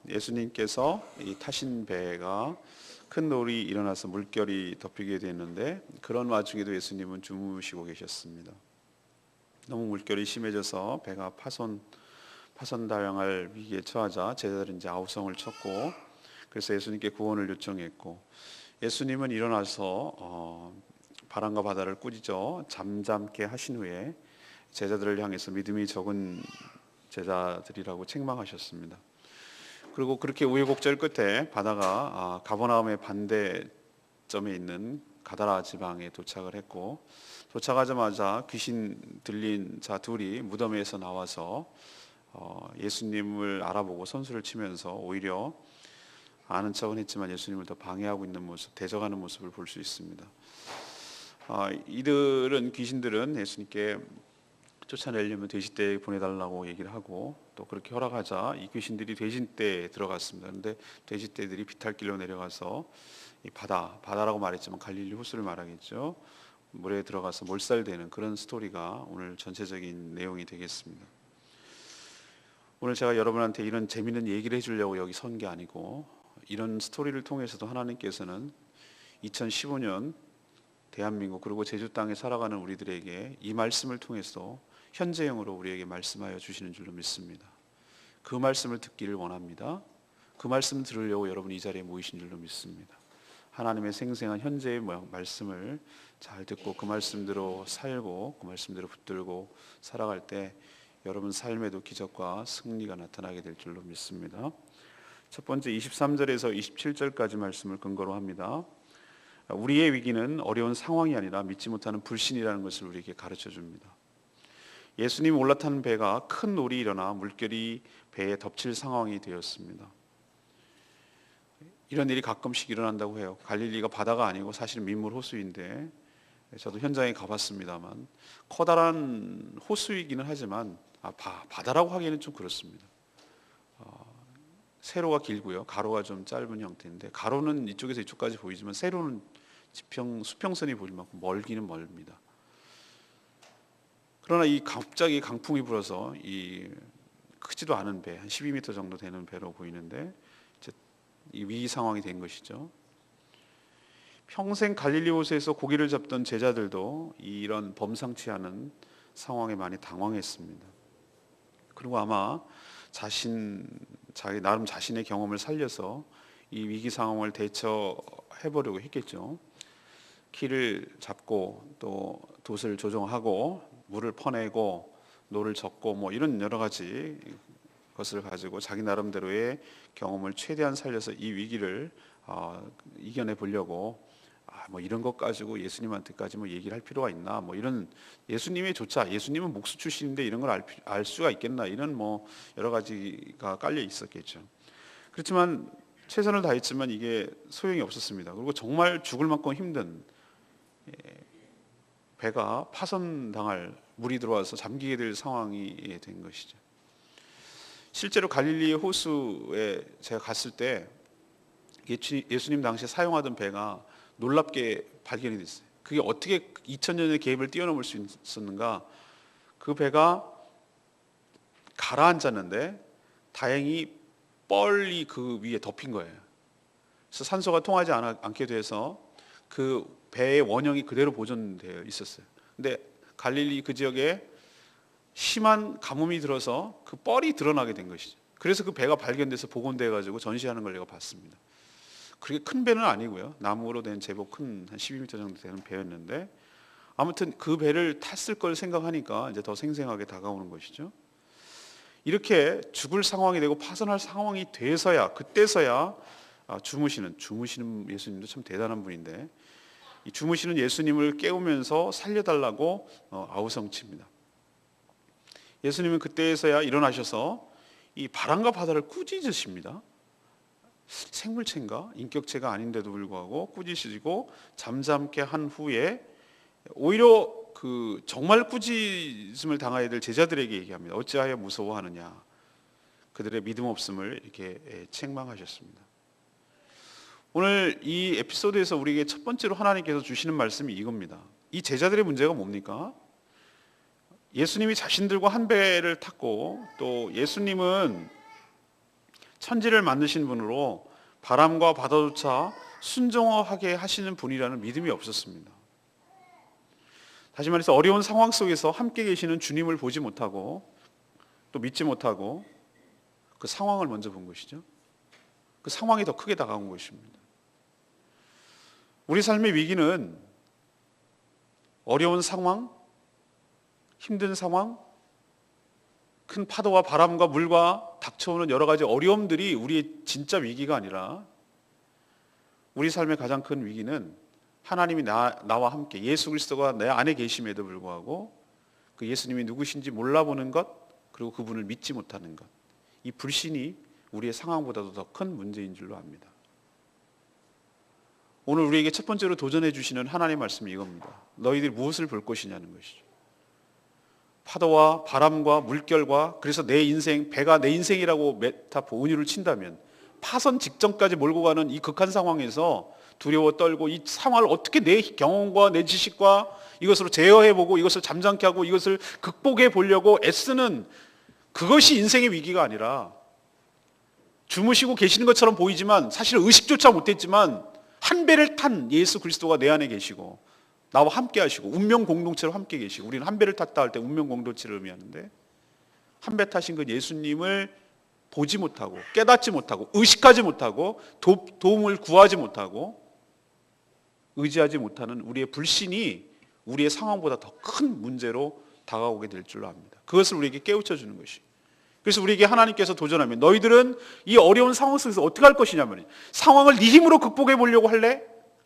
예수님께서 이 타신 배가 큰 놀이 일어나서 물결이 덮이게 되는데 그런 와중에도 예수님은 주무시고 계셨습니다. 너무 물결이 심해져서 배가 파손당할 위기에 처하자 제자들은 이제 아우성을 쳤고, 그래서 예수님께 구원을 요청했고, 예수님은 일어나서 바람과 바다를 꾸짖어 잠잠게 하신 후에 제자들을 향해서 믿음이 적은 제자들이라고 책망하셨습니다. 그리고 그렇게 우여곡절 끝에 바다가 가버나움의 반대점에 있는 가다라 지방에 도착을 했고, 도착하자마자 귀신 들린 자 둘이 무덤에서 나와서 예수님을 알아보고 선수를 치면서 오히려 아는 척은 했지만 예수님을 더 방해하고 있는 모습, 대적하는 모습을 볼 수 있습니다. 귀신들은 예수님께 쫓아내려면 돼지떼에 보내달라고 얘기를 하고, 또 그렇게 허락하자 이 귀신들이 돼지떼에 들어갔습니다. 그런데 돼지떼들이 비탈길로 내려가서 이 바다라고 말했지만 갈릴리 호수를 말하겠죠. 물에 들어가서 몰살되는 그런 스토리가 오늘 전체적인 내용이 되겠습니다. 오늘 제가 여러분한테 이런 재미있는 얘기를 해주려고 여기 선 게 아니고, 이런 스토리를 통해서도 하나님께서는 2015년 대한민국 그리고 제주 땅에 살아가는 우리들에게 이 말씀을 통해서 현재형으로 우리에게 말씀하여 주시는 줄로 믿습니다. 그 말씀을 듣기를 원합니다. 그 말씀을 들으려고 여러분이 이 자리에 모이신 줄로 믿습니다. 하나님의 생생한 현재의 말씀을 잘 듣고 그 말씀대로 살고 그 말씀대로 붙들고 살아갈 때 여러분 삶에도 기적과 승리가 나타나게 될 줄로 믿습니다. 첫 번째 23절에서 27절까지 말씀을 근거로 합니다. 우리의 위기는 어려운 상황이 아니라 믿지 못하는 불신이라는 것을 우리에게 가르쳐 줍니다. 예수님이 올라타는 배가 큰 놀이 일어나 물결이 배에 덮칠 상황이 되었습니다. 이런 일이 가끔씩 일어난다고 해요. 갈릴리가 바다가 아니고 사실은 민물 호수인데, 저도 현장에 가봤습니다만 커다란 호수이기는 하지만 바다라고 하기에는 좀 그렇습니다. 세로가 길고요, 가로가 좀 짧은 형태인데, 가로는 이쪽에서 이쪽까지 보이지만 세로는 수평선이 보일 만큼 멀기는 멀습니다. 그러나 갑자기 강풍이 불어서 이 크지도 않은 배, 한 12m 정도 되는 배로 보이는데 이제 이 위기 상황이 된 것이죠. 평생 갈릴리 호수에서 고기를 잡던 제자들도 이런 범상치 않은 상황에 많이 당황했습니다. 그리고 아마 자기 나름 자신의 경험을 살려서 이 위기 상황을 대처해 보려고 했겠죠. 키를 잡고 또 돛을 조정하고 물을 퍼내고 노를 젓고 이런 여러 가지 것을 가지고 자기 나름대로의 경험을 최대한 살려서 이 위기를 이겨내 보려고 이런 것 가지고 예수님한테까지 얘기를 할 필요가 있나, 이런 예수님은 목수 출신인데 이런 걸 알 수가 있겠나, 이런 여러 가지가 깔려 있었겠죠. 그렇지만 최선을 다했지만 이게 소용이 없었습니다. 그리고 정말 죽을 만큼 힘든 배가 파손당할, 물이 들어와서 잠기게 될 상황이 된 것이죠. 실제로 갈릴리 호수에 제가 갔을 때 예수님 당시에 사용하던 배가 놀랍게 발견이 됐어요. 그게 어떻게 2000년의 갭을 뛰어넘을 수 있었는가? 그 배가 가라앉았는데 다행히 뻘이 그 위에 덮인 거예요. 그래서 산소가 통하지 않게 돼서 그 배의 원형이 그대로 보존되어 있었어요. 근데 갈릴리 그 지역에 심한 가뭄이 들어서 그 뻘이 드러나게 된 것이죠. 그래서 그 배가 발견돼서 복원돼 가지고 전시하는 걸 내가 봤습니다. 그렇게 큰 배는 아니고요, 나무로 된 제법 큰 한 12m 정도 되는 배였는데, 아무튼 그 배를 탔을 걸 생각하니까 이제 더 생생하게 다가오는 것이죠. 이렇게 죽을 상황이 되고 파손할 상황이 돼서야, 그때서야 주무시는 예수님도 참 대단한 분인데, 이 주무시는 예수님을 깨우면서 살려달라고 아우성칩니다. 예수님은 그때에서야 일어나셔서 이 바람과 바다를 꾸짖으십니다. 생물체인가? 인격체가 아닌데도 불구하고 꾸짖으시고 잠잠케 한 후에 오히려 그 정말 꾸짖음을 당해야 될 제자들에게 얘기합니다. 어찌하여 무서워하느냐? 그들의 믿음 없음을 이렇게 책망하셨습니다. 오늘 이 에피소드에서 우리에게 첫 번째로 하나님께서 주시는 말씀이 이겁니다. 이 제자들의 문제가 뭡니까? 예수님이 자신들과 한 배를 탔고, 또 예수님은 천지를 만드신 분으로 바람과 바다조차 순종하게 하시는 분이라는 믿음이 없었습니다. 다시 말해서 어려운 상황 속에서 함께 계시는 주님을 보지 못하고 또 믿지 못하고 그 상황을 먼저 본 것이죠. 그 상황이 더 크게 다가온 것입니다. 우리 삶의 위기는 어려운 상황, 힘든 상황, 큰 파도와 바람과 물과 닥쳐오는 여러 가지 어려움들이 우리의 진짜 위기가 아니라 우리 삶의 가장 큰 위기는 하나님이 나와 함께 예수 그리스도가 내 안에 계심에도 불구하고 그 예수님이 누구신지 몰라보는 것, 그리고 그분을 믿지 못하는 것, 이 불신이 우리의 상황보다도 더 큰 문제인 줄로 압니다. 오늘 우리에게 첫 번째로 도전해 주시는 하나님의 말씀이 이겁니다. 너희들이 무엇을 볼 것이냐는 것이죠. 파도와 바람과 물결과, 그래서 내 인생, 배가 내 인생이라고 메타포 은유를 친다면 파선 직전까지 몰고 가는 이 극한 상황에서 두려워 떨고 이 상황을 어떻게 내 경험과 내 지식과 이것으로 제어해보고 이것을 잠잠케 하고 이것을 극복해 보려고 애쓰는 그것이 인생의 위기가 아니라, 주무시고 계시는 것처럼 보이지만 사실 의식조차 못했지만 한 배를 탄 예수 그리스도가 내 안에 계시고 나와 함께 하시고 운명 공동체로 함께 계시고, 우리는 한 배를 탔다 할 때 운명 공동체를 의미하는데, 한 배 타신 그 예수님을 보지 못하고 깨닫지 못하고 의식하지 못하고 도움을 구하지 못하고 의지하지 못하는 우리의 불신이 우리의 상황보다 더 큰 문제로 다가오게 될 줄로 압니다. 그것을 우리에게 깨우쳐 주는 것이. 그래서 우리에게 하나님께서 도전하면 너희들은 이 어려운 상황 속에서 어떻게 할 것이냐면, 상황을 네 힘으로 극복해 보려고 할래?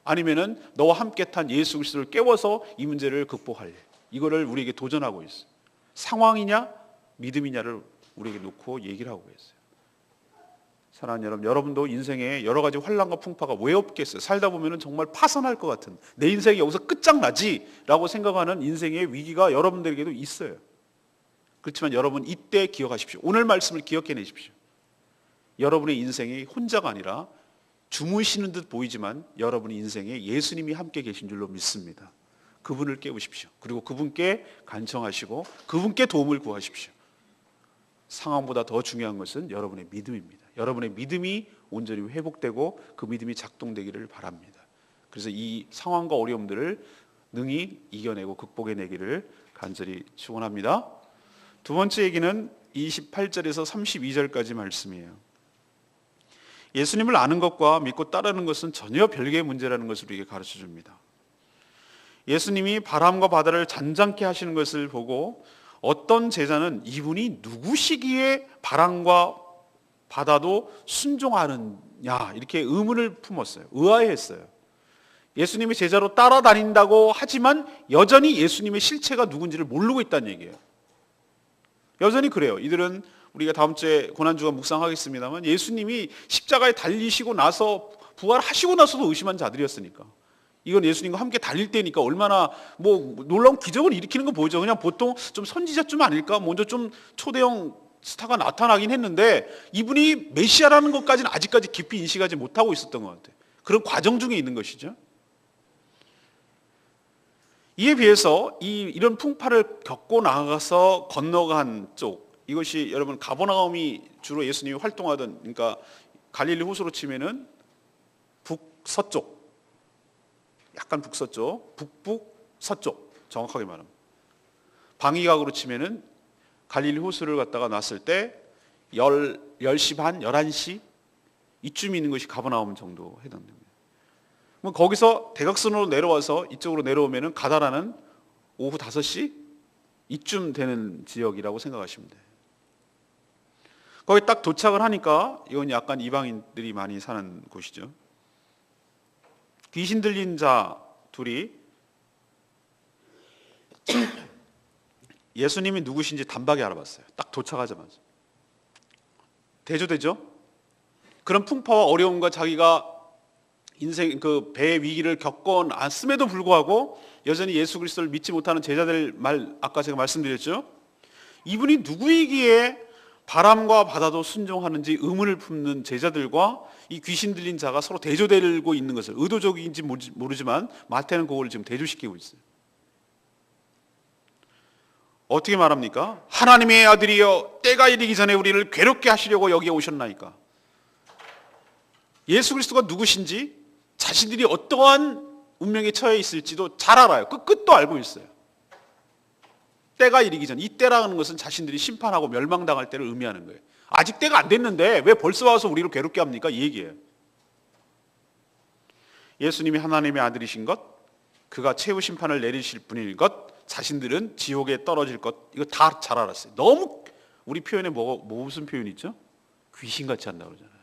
아니면은 너와 함께 탄 예수 그리스도를 깨워서 이 문제를 극복할래? 이거를 우리에게 도전하고 있어요. 상황이냐 믿음이냐를 우리에게 놓고 얘기를 하고 있어요. 사랑하는 여러분, 여러분도 인생에 여러 가지 환난과 풍파가 왜 없겠어요? 살다 보면은 정말 파산할 것 같은, 내 인생이 여기서 끝장나지 라고 생각하는 인생의 위기가 여러분들에게도 있어요. 그렇지만 여러분, 이때 기억하십시오. 오늘 말씀을 기억해내십시오. 여러분의 인생이 혼자가 아니라 주무시는 듯 보이지만 여러분의 인생에 예수님이 함께 계신 줄로 믿습니다. 그분을 깨우십시오. 그리고 그분께 간청하시고 그분께 도움을 구하십시오. 상황보다 더 중요한 것은 여러분의 믿음입니다. 여러분의 믿음이 온전히 회복되고 그 믿음이 작동되기를 바랍니다. 그래서 이 상황과 어려움들을 능히 이겨내고 극복해내기를 간절히 축원합니다. 두 번째 얘기는 28절에서 32절까지 말씀이에요. 예수님을 아는 것과 믿고 따르는 것은 전혀 별개의 문제라는 것을 우리에게 가르쳐 줍니다. 예수님이 바람과 바다를 잔잔케 하시는 것을 보고 어떤 제자는 이분이 누구시기에 바람과 바다도 순종하느냐 이렇게 의문을 품었어요. 의아해했어요. 예수님이 제자로 따라다닌다고 하지만 여전히 예수님의 실체가 누군지를 모르고 있다는 얘기예요. 여전히 그래요. 이들은 우리가 다음 주에 고난주간 묵상하겠습니다만 예수님이 십자가에 달리시고 나서 부활하시고 나서도 의심한 자들이었으니까, 이건 예수님과 함께 달릴 때니까 얼마나 뭐 놀라운 기적을 일으키는 거 보이죠. 그냥 보통 좀 선지자쯤 아닐까, 먼저 좀 초대형 스타가 나타나긴 했는데 이분이 메시아라는 것까지는 아직까지 깊이 인식하지 못하고 있었던 것 같아요. 그런 과정 중에 있는 것이죠. 이에 비해서 이런 풍파를 겪고 나가서 건너간 쪽, 이것이 여러분 가버나움이 주로 예수님이 활동하던, 그러니까 갈릴리 호수로 치면은 북서쪽, 약간 북서쪽, 북북서쪽 정확하게 말하면, 방위각으로 치면은 갈릴리 호수를 갖다가 놨을 때 10시 반, 11시 이쯤 있는 것이 가버나움 정도 해당됩니다. 거기서 대각선으로 내려와서 이쪽으로 내려오면은 가다라는 오후 5시 이쯤 되는 지역이라고 생각하시면 돼요. 거기 딱 도착을 하니까 이건 약간 이방인들이 많이 사는 곳이죠. 귀신 들린 자 둘이 예수님이 누구신지 단박에 알아봤어요. 딱 도착하자마자. 대조되죠? 그런 풍파와 어려움과 자기가 인생 그 배의 위기를 겪어놨음에도 불구하고 여전히 예수 그리스도를 믿지 못하는 제자들 말, 아까 제가 말씀드렸죠. 이분이 누구이기에 바람과 바다도 순종하는지 의문을 품는 제자들과 이 귀신 들린 자가 서로 대조되고 있는 것을, 의도적인지 모르지만 마태는 그걸 지금 대조시키고 있어요. 어떻게 말합니까? 하나님의 아들이여 때가 이르기 전에 우리를 괴롭게 하시려고 여기에 오셨나이까. 예수 그리스도가 누구신지, 자신들이 어떠한 운명에 처해 있을지도 잘 알아요. 그 끝도 알고 있어요. 때가 이르기 전, 이 때라는 것은 자신들이 심판하고 멸망당할 때를 의미하는 거예요. 아직 때가 안 됐는데 왜 벌써 와서 우리를 괴롭게 합니까? 이 얘기예요. 예수님이 하나님의 아들이신 것, 그가 최후 심판을 내리실 분일 것, 자신들은 지옥에 떨어질 것, 이거 다 잘 알았어요. 너무 우리 표현에 무슨 표현이 있죠? 귀신같이 한다고 그러잖아요.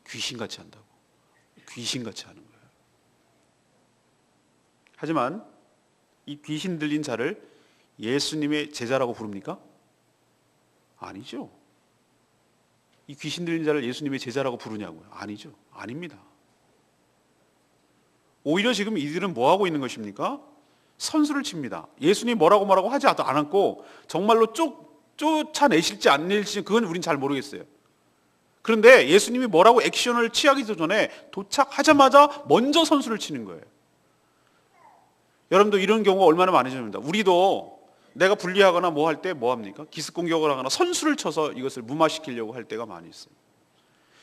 귀신같이 한다고. 귀신같이 하는 거예요. 하지만 이 귀신 들린 자를 예수님의 제자라고 부릅니까? 아니죠. 이 귀신 들린 자를 예수님의 제자라고 부르냐고요? 아니죠. 아닙니다. 오히려 지금 이들은 뭐 하고 있는 것입니까? 선수를 칩니다. 예수님이 뭐라고 하지 않았고 정말로 쫓아내실지 안 내실지 그건 우린 잘 모르겠어요. 그런데 예수님이 뭐라고 액션을 취하기도 전에 도착하자마자 먼저 선수를 치는 거예요. 여러분도 이런 경우가 얼마나 많으십니까? 우리도 내가 불리하거나 뭐 할 때 뭐 합니까? 기습 공격을 하거나 선수를 쳐서 이것을 무마시키려고 할 때가 많이 있어요.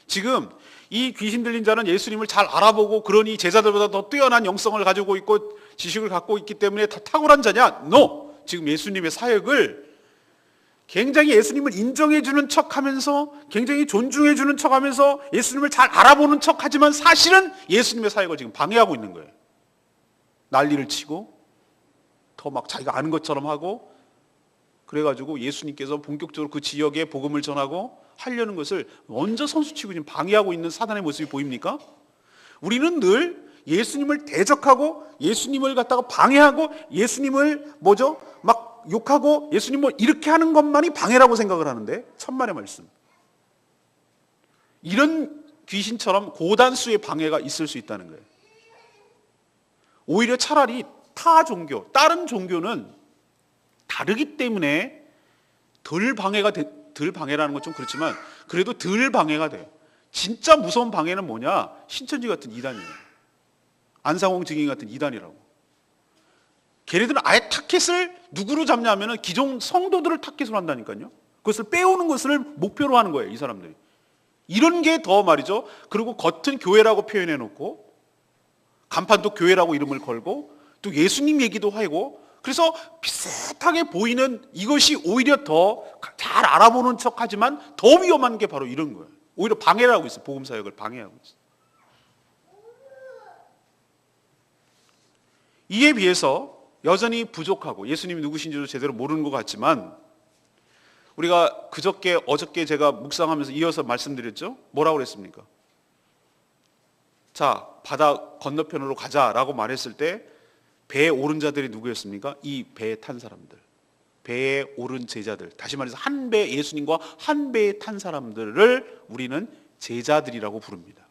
지금 이 귀신 들린 자는 예수님을 잘 알아보고 그러니 제자들보다 더 뛰어난 영성을 가지고 있고 지식을 갖고 있기 때문에 다 탁월한 자냐? No! 지금 예수님의 사역을 굉장히 예수님을 인정해주는 척하면서 굉장히 존중해주는 척하면서 예수님을 잘 알아보는 척하지만 사실은 예수님의 사역을 지금 방해하고 있는 거예요. 난리를 치고 더 막 자기가 아는 것처럼 하고 그래가지고 예수님께서 본격적으로 그 지역에 복음을 전하고 하려는 것을 먼저 선수치고 지금 방해하고 있는 사단의 모습이 보입니까? 우리는 늘 예수님을 대적하고 예수님을 갖다가 방해하고 예수님을 막 욕하고 예수님 이렇게 하는 것만이 방해라고 생각을 하는데 천만의 말씀. 이런 귀신처럼 고단수의 방해가 있을 수 있다는 거예요. 오히려 차라리 타 종교, 다른 종교는 다르기 때문에 덜 방해라는 건 좀 그렇지만 그래도 덜 방해가 돼요. 진짜 무서운 방해는 뭐냐? 신천지 같은 이단이에요. 안상홍 증인 같은 이단이라고. 걔네들은 아예 타켓을 누구로 잡냐면은 기존 성도들을 타켓으로 한다니까요. 그것을 빼오는 것을 목표로 하는 거예요, 이 사람들이. 이런 게 더 말이죠. 그리고 겉은 교회라고 표현해 놓고 간판도 교회라고 이름을 걸고 또 예수님 얘기도 하고 그래서 비슷하게 보이는 이것이 오히려 더 잘 알아보는 척하지만 더 위험한 게 바로 이런 거예요. 오히려 방해를 하고 있어요. 복음 사역을 방해하고 있어요. 이에 비해서 여전히 부족하고 예수님이 누구신지도 제대로 모르는 것 같지만 우리가 어저께 제가 묵상하면서 이어서 말씀드렸죠? 뭐라고 그랬습니까? 자, 바다 건너편으로 가자라고 말했을 때 배에 오른 자들이 누구였습니까? 이 배에 탄 사람들. 배에 오른 제자들. 다시 말해서 한 배 예수님과 한 배에 탄 사람들을 우리는 제자들이라고 부릅니다.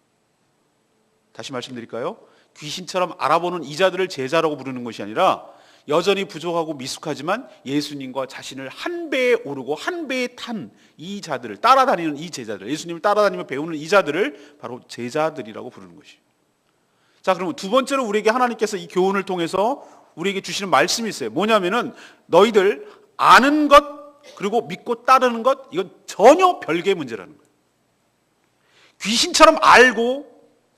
다시 말씀드릴까요? 귀신처럼 알아보는 이 자들을 제자라고 부르는 것이 아니라 여전히 부족하고 미숙하지만 예수님과 자신을 한 배에 오르고 한 배에 탄 이 자들을 따라다니는 이 제자들, 예수님을 따라다니며 배우는 이 자들을 바로 제자들이라고 부르는 것이에요. 자, 그러면 두 번째로 우리에게 하나님께서 이 교훈을 통해서 우리에게 주시는 말씀이 있어요. 뭐냐면은 너희들 아는 것 그리고 믿고 따르는 것 이건 전혀 별개의 문제라는 거예요. 귀신처럼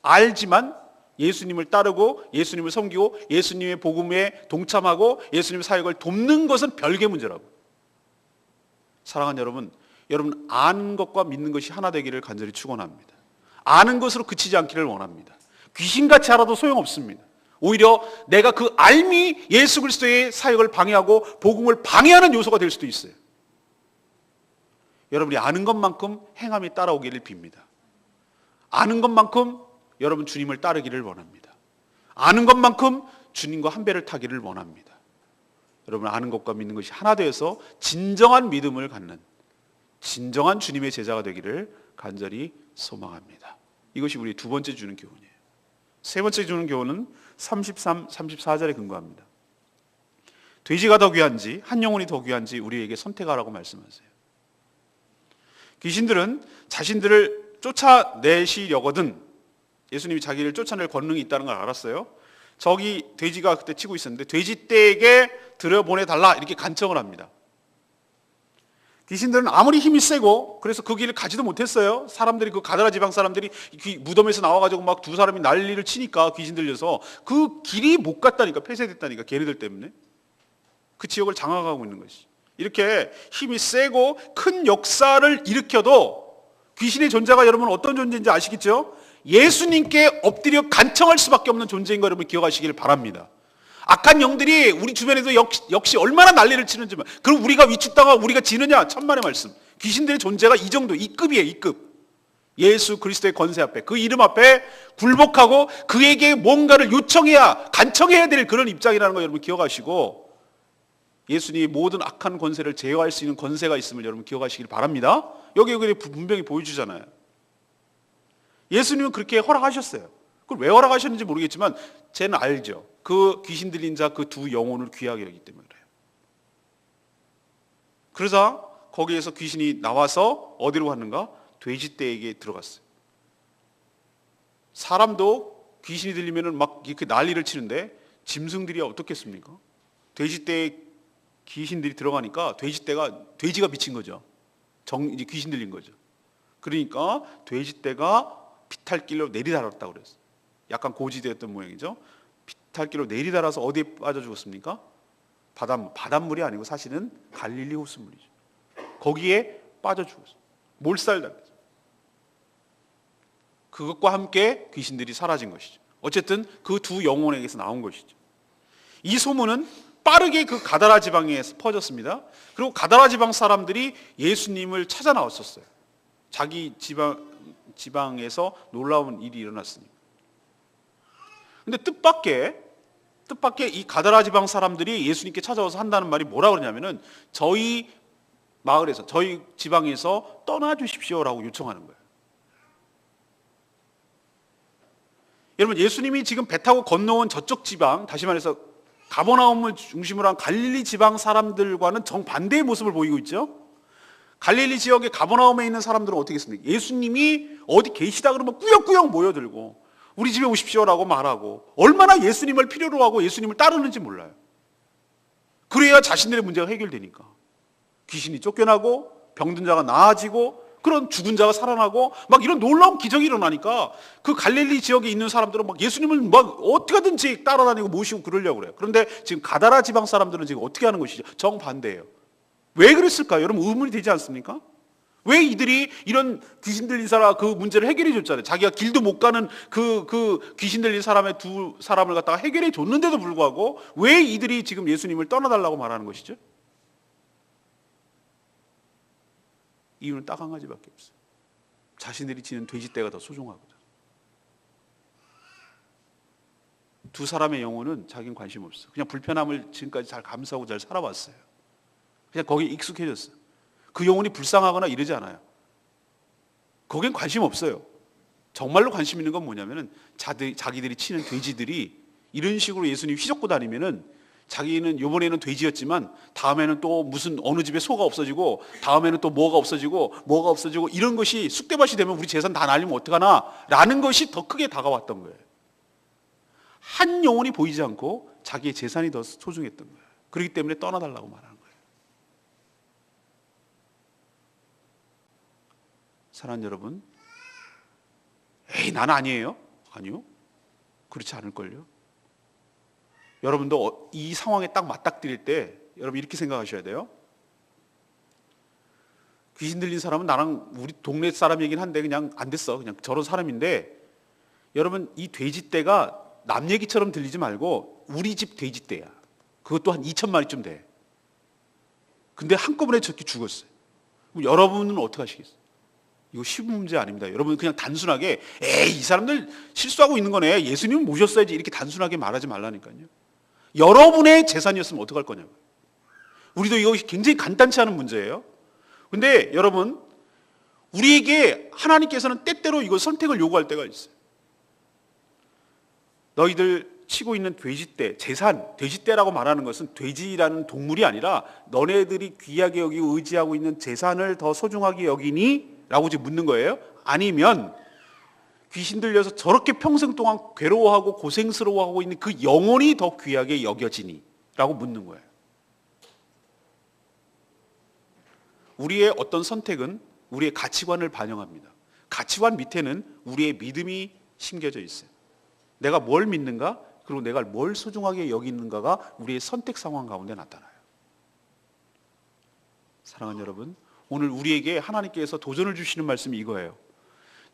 알지만 예수님을 따르고 예수님을 섬기고 예수님의 복음에 동참하고 예수님의 사역을 돕는 것은 별개의 문제라고. 사랑하는 여러분 아는 것과 믿는 것이 하나 되기를 간절히 축원합니다. 아는 것으로 그치지 않기를 원합니다. 귀신같이 알아도 소용없습니다. 오히려 내가 그 알미 예수 그리스도의 사역을 방해하고 복음을 방해하는 요소가 될 수도 있어요. 여러분이 아는 것만큼 행함이 따라오기를 빕니다. 아는 것만큼 여러분 주님을 따르기를 원합니다. 아는 것만큼 주님과 한 배를 타기를 원합니다. 여러분 아는 것과 믿는 것이 하나 되어서 진정한 믿음을 갖는 진정한 주님의 제자가 되기를 간절히 소망합니다. 이것이 우리 두 번째 주는 교훈이에요. 세 번째 주는 교훈은 33, 34절에 근거합니다. 돼지가 더 귀한지 한 영혼이 더 귀한지 우리에게 선택하라고 말씀하세요. 귀신들은 자신들을 쫓아내시려거든 예수님이 자기를 쫓아낼 권능이 있다는 걸 알았어요. 저기 돼지가 그때 치고 있었는데 돼지떼에게 들여보내달라 이렇게 간청을 합니다. 귀신들은 아무리 힘이 세고 그래서 그 길을 가지도 못했어요. 사람들이 그 가드라 지방 사람들이 무덤에서 나와가지고 막 두 사람이 난리를 치니까 귀신 들려서 그 길이 못 갔다니까. 폐쇄됐다니까. 걔네들 때문에. 그 지역을 장악하고 있는 것이. 이렇게 힘이 세고 큰 역사를 일으켜도 귀신의 존재가 여러분 어떤 존재인지 아시겠죠? 예수님께 엎드려 간청할 수밖에 없는 존재인 거 여러분 기억하시길 바랍니다. 악한 영들이 우리 주변에도 역시 얼마나 난리를 치는지. 그럼 우리가 위축당하고 우리가 지느냐? 천만의 말씀. 귀신들의 존재가 이 정도, 이 급이에요. 이 급. 예수 그리스도의 권세 앞에, 그 이름 앞에 굴복하고 그에게 뭔가를 요청해야, 간청해야 될 그런 입장이라는 거 여러분 기억하시고, 예수님이 모든 악한 권세를 제어할 수 있는 권세가 있음을 여러분 기억하시길 바랍니다. 여기 분명히 보여주잖아요. 예수님은 그렇게 허락하셨어요. 그걸 왜 허락하셨는지 모르겠지만 쟤는 알죠. 그 귀신 들린 자 그 두 영혼을 귀하게 여기기 때문에 그래요. 그러자 거기에서 귀신이 나와서 어디로 갔는가? 돼지떼에게 들어갔어요. 사람도 귀신이 들리면은 막 이렇게 난리를 치는데 짐승들이 어떻겠습니까? 돼지떼에 귀신들이 들어가니까 돼지가 미친 거죠. 이제 귀신 들린 거죠. 그러니까 돼지떼가 피탈길로 내리달았다고 그랬어요. 약간 고지되었던 모양이죠. 피탈길로 내리달아서 어디에 빠져 죽었습니까? 바닷물이 아니고 사실은 갈릴리 호수물이죠. 거기에 빠져 죽었어요. 몰살당했어요. 그것과 함께 귀신들이 사라진 것이죠. 어쨌든 그 두 영혼에게서 나온 것이죠. 이 소문은 빠르게 그 가다라 지방에 퍼졌습니다. 그리고 가다라 지방 사람들이 예수님을 찾아 나왔었어요. 자기 지방에서 놀라운 일이 일어났으니. 근데 뜻밖의 이 가다라 지방 사람들이 예수님께 찾아와서 한다는 말이 뭐라 그러냐면은 저희 마을에서, 저희 지방에서 떠나 주십시오라고 요청하는 거예요. 여러분, 예수님이 지금 배 타고 건너온 저쪽 지방, 다시 말해서 가버나움을 중심으로 한 갈릴리 지방 사람들과는 정반대의 모습을 보이고 있죠. 갈릴리 지역의 가버나움에 있는 사람들은 어떻게 했습니까? 예수님이 어디 계시다 그러면 꾸역꾸역 모여들고 우리 집에 오십시오라고 말하고 얼마나 예수님을 필요로 하고 예수님을 따르는지 몰라요. 그래야 자신들의 문제가 해결되니까. 귀신이 쫓겨나고 병든 자가 나아지고 그런 죽은 자가 살아나고 막 이런 놀라운 기적이 일어나니까 그 갈릴리 지역에 있는 사람들은 막 예수님을 막 어떻게든지 따라다니고 모시고 그러려고 그래요. 그런데 지금 가다라 지방 사람들은 지금 어떻게 하는 것이죠? 정반대예요. 왜 그랬을까요? 여러분 의문이 되지 않습니까? 왜 이들이 이런 귀신 들린 사람 그 문제를 해결해 줬잖아요. 자기가 길도 못 가는 그 귀신 들린 사람의 두 사람을 갖다가 해결해 줬는데도 불구하고 왜 이들이 지금 예수님을 떠나달라고 말하는 것이죠? 이유는 딱 한 가지밖에 없어요. 자신들이 지는 돼지떼가 더 소중하거든. 두 사람의 영혼은 자기는 관심 없어. 그냥 불편함을 지금까지 잘 감수하고 잘 살아왔어요. 그냥 거기에 익숙해졌어요. 그 영혼이 불쌍하거나 이러지 않아요. 거긴 관심 없어요. 정말로 관심 있는 건 뭐냐면은 자기들이 치는 돼지들이 이런 식으로 예수님 휘젓고 다니면은 자기는 요번에는 돼지였지만 다음에는 또 무슨 어느 집에 소가 없어지고 다음에는 또 뭐가 없어지고 이런 것이 쑥대밭이 되면 우리 재산 다 날리면 어떡하나 라는 것이 더 크게 다가왔던 거예요. 한 영혼이 보이지 않고 자기의 재산이 더 소중했던 거예요. 그렇기 때문에 떠나달라고 말하는 거예요. 사랑하는 여러분, 에이 난 아니에요. 아니요. 그렇지 않을걸요. 여러분도 이 상황에 딱 맞닥뜨릴 때 여러분 이렇게 생각하셔야 돼요. 귀신 들린 사람은 나랑 우리 동네 사람이긴 한데 그냥 안 됐어. 그냥 저런 사람인데 여러분 이 돼지떼가 남 얘기처럼 들리지 말고 우리 집 돼지떼야. 그것도 한 2,000마리쯤 돼. 근데 한꺼번에 저렇게 죽었어요. 그럼 여러분은 어떻게 하시겠어요? 이거 쉬운 문제 아닙니다. 여러분 그냥 단순하게 에이 이 사람들 실수하고 있는 거네. 예수님 모셨어야지 이렇게 단순하게 말하지 말라니까요. 여러분의 재산이었으면 어떡할 거냐고요. 우리도 이거 굉장히 간단치 않은 문제예요. 근데 여러분 우리에게 하나님께서는 때때로 이거 선택을 요구할 때가 있어요. 너희들 치고 있는 돼지떼, 재산, 돼지떼라고 말하는 것은 돼지라는 동물이 아니라 너네들이 귀하게 여기고 의지하고 있는 재산을 더 소중하게 여기니? 라고 지금 묻는 거예요. 아니면 귀신 들려서 저렇게 평생 동안 괴로워하고 고생스러워하고 있는 그 영혼이 더 귀하게 여겨지니? 라고 묻는 거예요. 우리의 어떤 선택은 우리의 가치관을 반영합니다. 가치관 밑에는 우리의 믿음이 심겨져 있어요. 내가 뭘 믿는가, 그리고 내가 뭘 소중하게 여기는가가 우리의 선택 상황 가운데 나타나요. 사랑하는 여러분, 오늘 우리에게 하나님께서 도전을 주시는 말씀이 이거예요.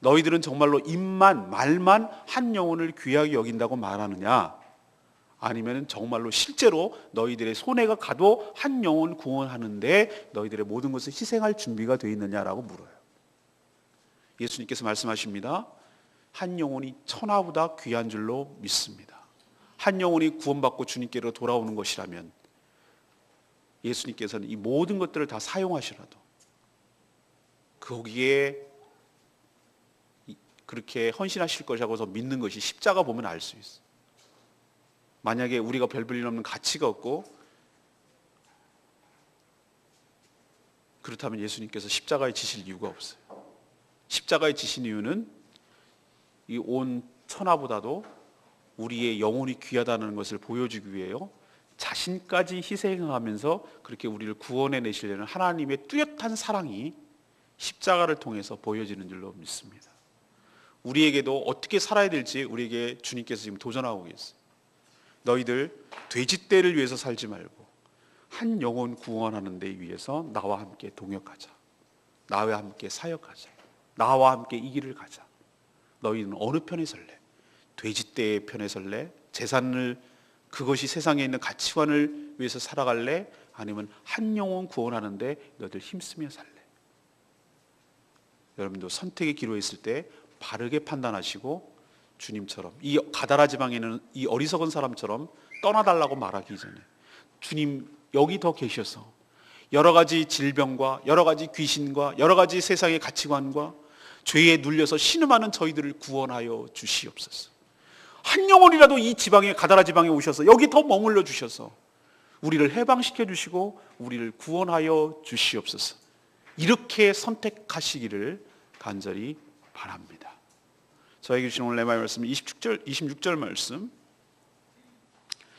너희들은 정말로 입만 말만 한 영혼을 귀하게 여긴다고 말하느냐, 아니면 정말로 실제로 너희들의 손해가 가도 한 영혼 구원하는데 너희들의 모든 것을 희생할 준비가 되어 있느냐라고 물어요. 예수님께서 말씀하십니다. 한 영혼이 천하보다 귀한 줄로 믿습니다. 한 영혼이 구원받고 주님께로 돌아오는 것이라면 예수님께서는 이 모든 것들을 다 사용하시라도 거기에 그렇게 헌신하실 것이라고 믿는 것이 십자가 보면 알 수 있어요. 만약에 우리가 별 볼 일 없는 가치가 없고 그렇다면 예수님께서 십자가에 지실 이유가 없어요. 십자가에 지신 이유는 이 온 천하보다도 우리의 영혼이 귀하다는 것을 보여주기 위해요. 자신까지 희생하면서 그렇게 우리를 구원해 내시려는 하나님의 뚜렷한 사랑이 십자가를 통해서 보여지는 줄로 믿습니다. 우리에게도 어떻게 살아야 될지 우리에게 주님께서 지금 도전하고 계세요. 너희들 돼지떼를 위해서 살지 말고 한 영혼 구원하는 데 위해서 나와 함께 동역하자. 나와 함께 사역하자. 나와 함께 이 길을 가자. 너희는 어느 편에 설래? 돼지떼의 편에 설래? 재산을, 그것이 세상에 있는 가치관을 위해서 살아갈래? 아니면 한 영혼 구원하는데 너희들 힘쓰며 살래? 여러분도 선택의 기로에 있을 때 바르게 판단하시고 주님처럼, 이 가다라 지방에는 이 어리석은 사람처럼 떠나달라고 말하기 전에 주님 여기 더 계셔서 여러 가지 질병과 여러 가지 귀신과 여러 가지 세상의 가치관과 죄에 눌려서 신음하는 저희들을 구원하여 주시옵소서. 한 영혼이라도 이 지방에, 가다라 지방에 오셔서 여기 더 머물러 주셔서 우리를 해방시켜 주시고 우리를 구원하여 주시옵소서. 이렇게 선택하시기를 간절히 바랍니다. 저에게 주신 오늘 레마의 말씀 26절 말씀,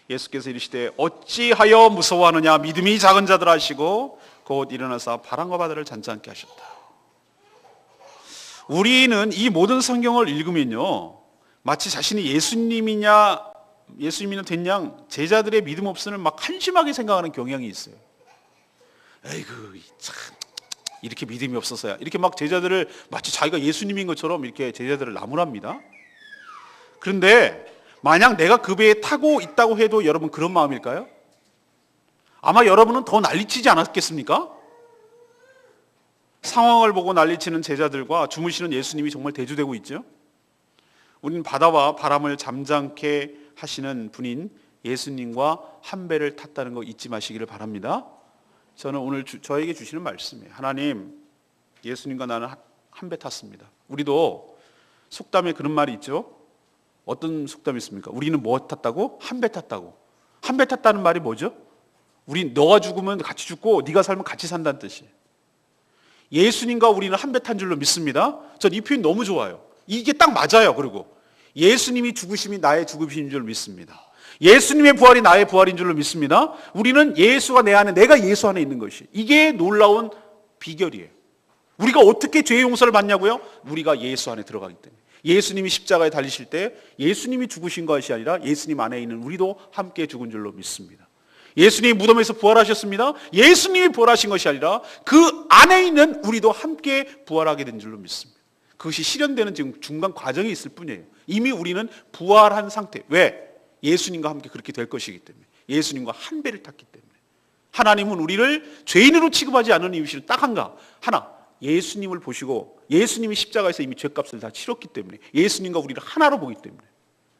예수께서 이르시되 어찌하여 무서워하느냐, 믿음이 작은 자들 하시고 곧 일어나서 바람과 바다를 잔잔케 하셨다. 우리는 이 모든 성경을 읽으면요, 마치 자신이 예수님이냐 된 양 제자들의 믿음 없음을 막 한심하게 생각하는 경향이 있어요. 에이그 참 이렇게 믿음이 없어서야, 이렇게 막 제자들을 마치 자기가 예수님인 것처럼 이렇게 제자들을 나무랍니다. 그런데 만약 내가 그 배에 타고 있다고 해도 여러분 그런 마음일까요? 아마 여러분은 더 난리치지 않았겠습니까? 상황을 보고 난리치는 제자들과 주무시는 예수님이 정말 대조되고 있죠. 우리는 바다와 바람을 잠잠케 하시는 분인 예수님과 한 배를 탔다는 거 잊지 마시기를 바랍니다. 저는 오늘 저에게 주시는 말씀이에요. 하나님, 예수님과 나는 한 배 탔습니다. 우리도 속담에 그런 말이 있죠. 어떤 속담이 있습니까? 우리는 뭐 탔다고? 한 배 탔다고. 한 배 탔다는 말이 뭐죠? 우리 너가 죽으면 같이 죽고 네가 살면 같이 산다는 뜻이에요. 예수님과 우리는 한 배 탄 줄로 믿습니다. 전 이 표현 너무 좋아요. 이게 딱 맞아요. 그리고 예수님이 죽으심이 나의 죽으심인 줄 믿습니다. 예수님의 부활이 나의 부활인 줄로 믿습니다. 우리는 예수가 내 안에, 내가 예수 안에 있는 것이, 이게 놀라운 비결이에요. 우리가 어떻게 죄의 용서를 받냐고요? 우리가 예수 안에 들어가기 때문에. 예수님이 십자가에 달리실 때 예수님이 죽으신 것이 아니라 예수님 안에 있는 우리도 함께 죽은 줄로 믿습니다. 예수님이 무덤에서 부활하셨습니다. 예수님이 부활하신 것이 아니라 그 안에 있는 우리도 함께 부활하게 된 줄로 믿습니다. 그것이 실현되는 지금 중간 과정이 있을 뿐이에요. 이미 우리는 부활한 상태. 왜? 예수님과 함께 그렇게 될 것이기 때문에. 예수님과 한 배를 탔기 때문에. 하나님은 우리를 죄인으로 취급하지 않는 이유는 딱 하나. 예수님을 보시고 예수님이 십자가에서 이미 죄값을 다 치렀기 때문에, 예수님과 우리를 하나로 보기 때문에,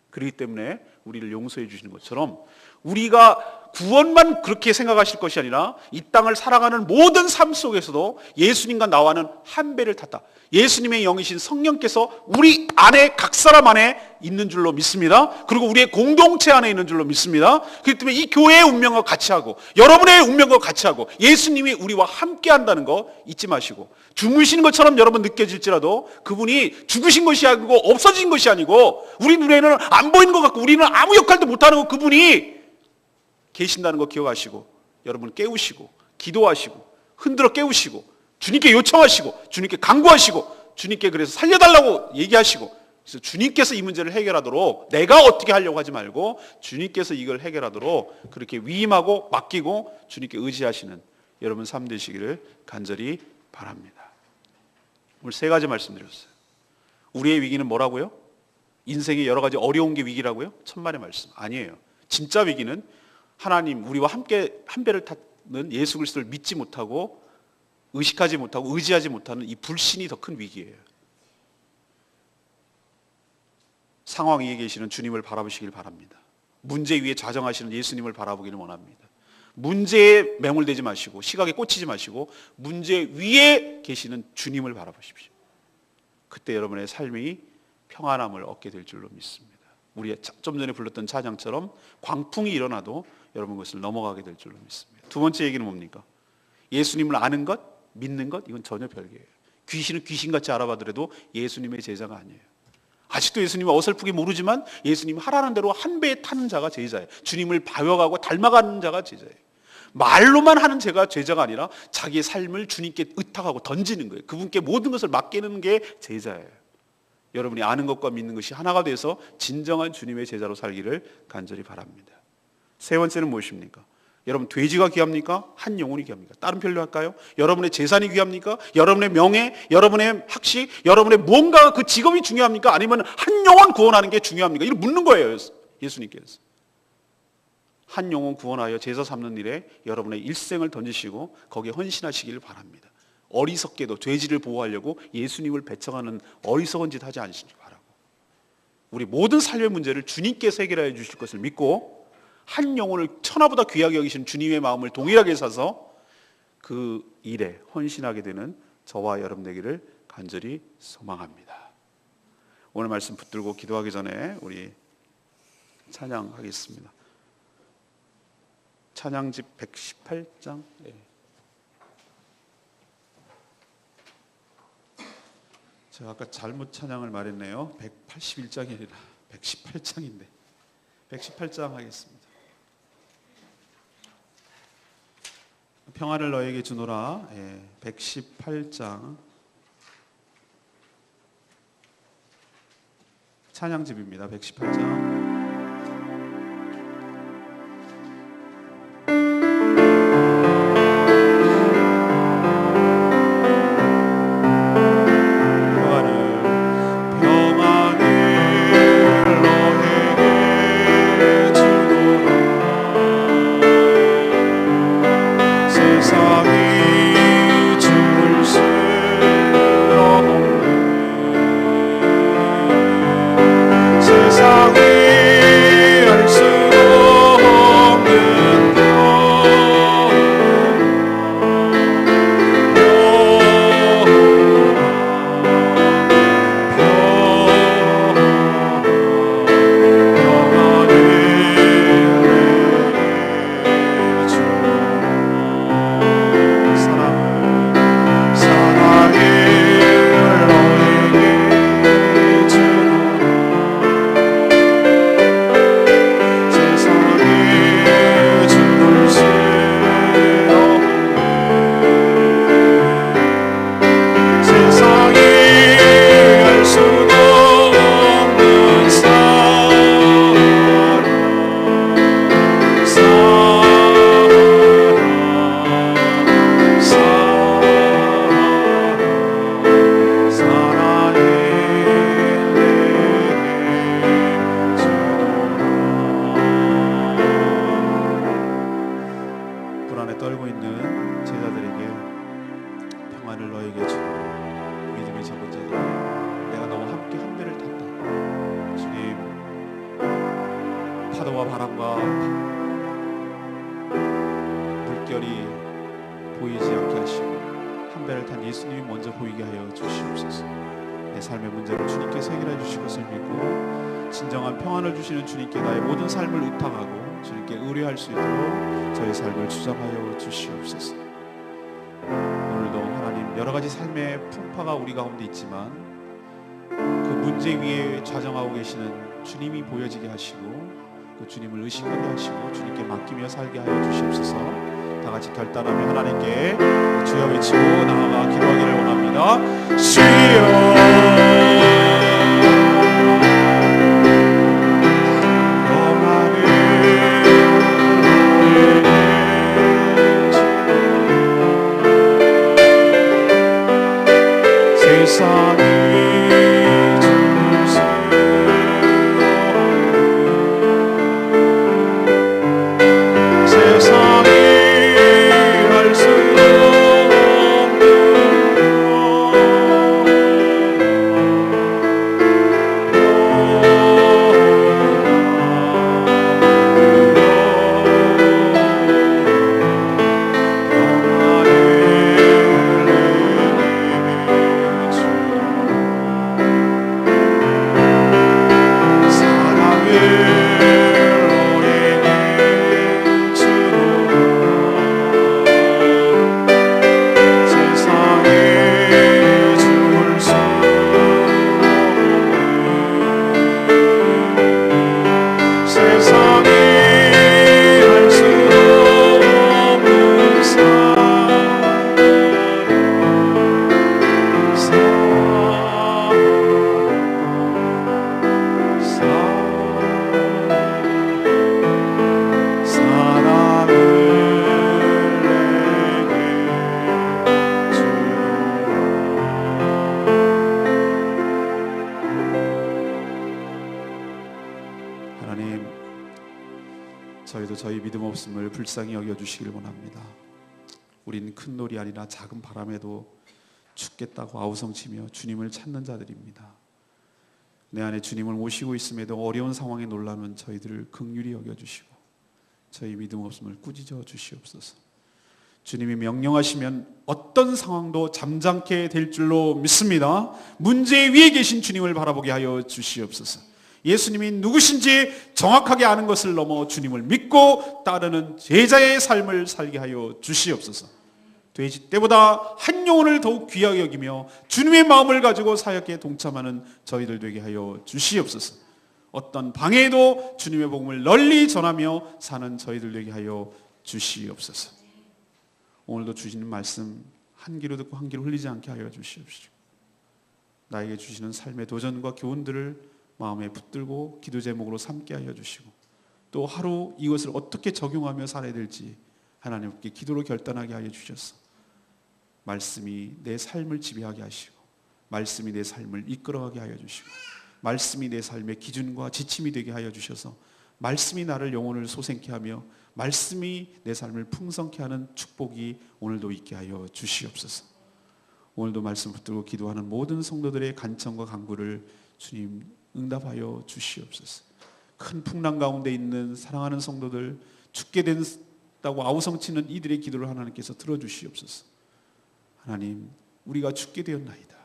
그렇기 때문에 우리를 용서해 주시는 것처럼 우리가 구원만 그렇게 생각하실 것이 아니라 이 땅을 살아가는 모든 삶 속에서도 예수님과 나와는 한 배를 탔다. 예수님의 영이신 성령께서 우리 안에, 각 사람 안에 있는 줄로 믿습니다. 그리고 우리의 공동체 안에 있는 줄로 믿습니다. 그렇기 때문에 이 교회의 운명과 같이 하고 여러분의 운명과 같이 하고 예수님이 우리와 함께 한다는 거 잊지 마시고, 주무시는 것처럼 여러분 느껴질지라도 그분이 죽으신 것이 아니고 없어진 것이 아니고 우리 눈에는 안 보이는 것 같고 우리는 아무 역할도 못하는 거, 그분이 계신다는 거 기억하시고 여러분 깨우시고 기도하시고 흔들어 깨우시고 주님께 요청하시고 주님께 간구하시고 주님께 그래서 살려달라고 얘기하시고, 그래서 주님께서 이 문제를 해결하도록 내가 어떻게 하려고 하지 말고 주님께서 이걸 해결하도록 그렇게 위임하고 맡기고 주님께 의지하시는 여러분 삶 되시기를 간절히 바랍니다. 오늘 세 가지 말씀드렸어요. 우리의 위기는 뭐라고요? 인생의 여러 가지 어려운 게 위기라고요? 천만의 말씀 아니에요. 진짜 위기는 하나님 우리와 함께 한 배를 타는 예수 그리스도를 믿지 못하고 의식하지 못하고 의지하지 못하는 이 불신이 더 큰 위기예요. 상황 위에 계시는 주님을 바라보시길 바랍니다. 문제 위에 좌정하시는 예수님을 바라보기를 원합니다. 문제에 매몰되지 마시고 시각에 꽂히지 마시고 문제 위에 계시는 주님을 바라보십시오. 그때 여러분의 삶이 평안함을 얻게 될 줄로 믿습니다. 우리 좀 전에 불렀던 찬양처럼 광풍이 일어나도 여러분 그것을 넘어가게 될 줄로 믿습니다. 두 번째 얘기는 뭡니까? 예수님을 아는 것, 믿는 것, 이건 전혀 별개예요. 귀신은 귀신같이 알아봐더라도 예수님의 제자가 아니에요. 아직도 예수님을 어설프게 모르지만 예수님 하라는 대로 한 배에 타는 자가 제자예요. 주님을 배워가고 닮아가는 자가 제자예요. 말로만 하는 제자가 아니라 자기의 삶을 주님께 의탁하고 던지는 거예요. 그분께 모든 것을 맡기는 게 제자예요. 여러분이 아는 것과 믿는 것이 하나가 돼서 진정한 주님의 제자로 살기를 간절히 바랍니다. 세 번째는 무엇입니까? 여러분 돼지가 귀합니까? 한 영혼이 귀합니까? 다른 별로 할까요? 여러분의 재산이 귀합니까? 여러분의 명예, 여러분의 학식, 여러분의 무언가 그 직업이 중요합니까? 아니면 한 영혼 구원하는 게 중요합니까? 이걸 묻는 거예요. 예수님께서. 한 영혼 구원하여 제사 삼는 일에 여러분의 일생을 던지시고 거기에 헌신하시기를 바랍니다. 어리석게도 돼지를 보호하려고 예수님을 배척하는 어리석은 짓 하지 않으시기 바라고, 우리 모든 삶의 문제를 주님께서 해결해 주실 것을 믿고 한 영혼을 천하보다 귀하게 여기시는 주님의 마음을 동일하게 사서 그 일에 헌신하게 되는 저와 여러분 되기를 간절히 소망합니다. 오늘 말씀 붙들고 기도하기 전에 우리 찬양하겠습니다. 찬양집 118장. 제가 아까 잘못 찬양을 말했네요. 181장이 아니라 118장인데 118장 하겠습니다. 평화를 너에게 주노라. 118장 찬양집입니다. 118장. 파도와 바람과 물결이 보이지 않게 하시고 한 배를 탄 예수님이 먼저 보이게 하여 주시옵소서. 내 삶의 문제를 주님께서 해결해 주실 것을 믿고 진정한 평안을 주시는 주님께 나의 모든 삶을 의탁하고 주님께 의뢰할 수 있도록 저의 삶을 주장하여 주시옵소서. 오늘도 하나님 여러 가지 삶의 풍파가 우리 가운데 있지만 그 문제 위에 좌정하고 계시는 주님이 보여지게 하시고 그 주님을 의식하게 하시고 주님께 맡기며 살게 하여 주시옵소서. 다 같이 결단하며 하나님께 주여 외치고 나아가 기도하기를 원합니다. 주여 저희도 저희 믿음 없음을 불쌍히 여겨주시길 원합니다. 우린 큰 놀이 아니라 작은 바람에도 죽겠다고 아우성치며 주님을 찾는 자들입니다. 내 안에 주님을 모시고 있음에도 어려운 상황에 놀라는 저희들을 긍휼히 여겨주시고 저희 믿음 없음을 꾸짖어 주시옵소서. 주님이 명령하시면 어떤 상황도 잠잠게 될 줄로 믿습니다. 문제 위에 계신 주님을 바라보게 하여 주시옵소서. 예수님이 누구신지 정확하게 아는 것을 넘어 주님을 믿고 따르는 제자의 삶을 살게 하여 주시옵소서. 돼지 떼보다 한 영혼을 더욱 귀하게 여기며 주님의 마음을 가지고 사역에 동참하는 저희들 되게 하여 주시옵소서. 어떤 방해도 주님의 복음을 널리 전하며 사는 저희들 되게 하여 주시옵소서. 오늘도 주시는 말씀 한 귀로 듣고 한 귀로 흘리지 않게 하여 주시옵소서. 나에게 주시는 삶의 도전과 교훈들을 마음에 붙들고 기도 제목으로 삼게 하여 주시고 또 하루 이것을 어떻게 적용하며 살아야 될지 하나님께 기도로 결단하게 하여 주셔서 말씀이 내 삶을 지배하게 하시고 말씀이 내 삶을 이끌어가게 하여 주시고 말씀이 내 삶의 기준과 지침이 되게 하여 주셔서 말씀이 나를 영혼을 솟게 하며 말씀이 내 삶을 풍성케 하는 축복이 오늘도 있게 하여 주시옵소서. 오늘도 말씀 붙들고 기도하는 모든 성도들의 간청과 간구를 주님 응답하여 주시옵소서. 큰 풍랑 가운데 있는 사랑하는 성도들, 죽게 된다고 아우성치는 이들의 기도를 하나님께서 들어주시옵소서. 하나님, 우리가 죽게 되었나이다.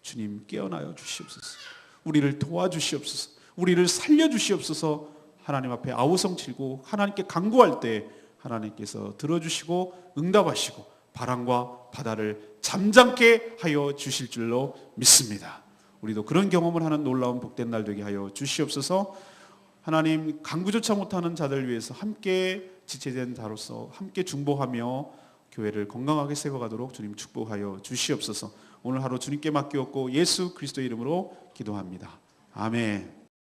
주님 깨어나여 주시옵소서. 우리를 도와주시옵소서. 우리를 살려주시옵소서. 하나님 앞에 아우성치고 하나님께 간구할 때 하나님께서 들어주시고 응답하시고 바람과 바다를 잠잠게 하여 주실 줄로 믿습니다. 우리도 그런 경험을 하는 놀라운 복된 날 되게 하여 주시옵소서. 하나님, 간구조차 못하는 자들 위해서 함께 지체된 자로서 함께 중보하며 교회를 건강하게 세워가도록 주님 축복하여 주시옵소서. 오늘 하루 주님께 맡기었고 예수 그리스도의 이름으로 기도합니다. 아멘.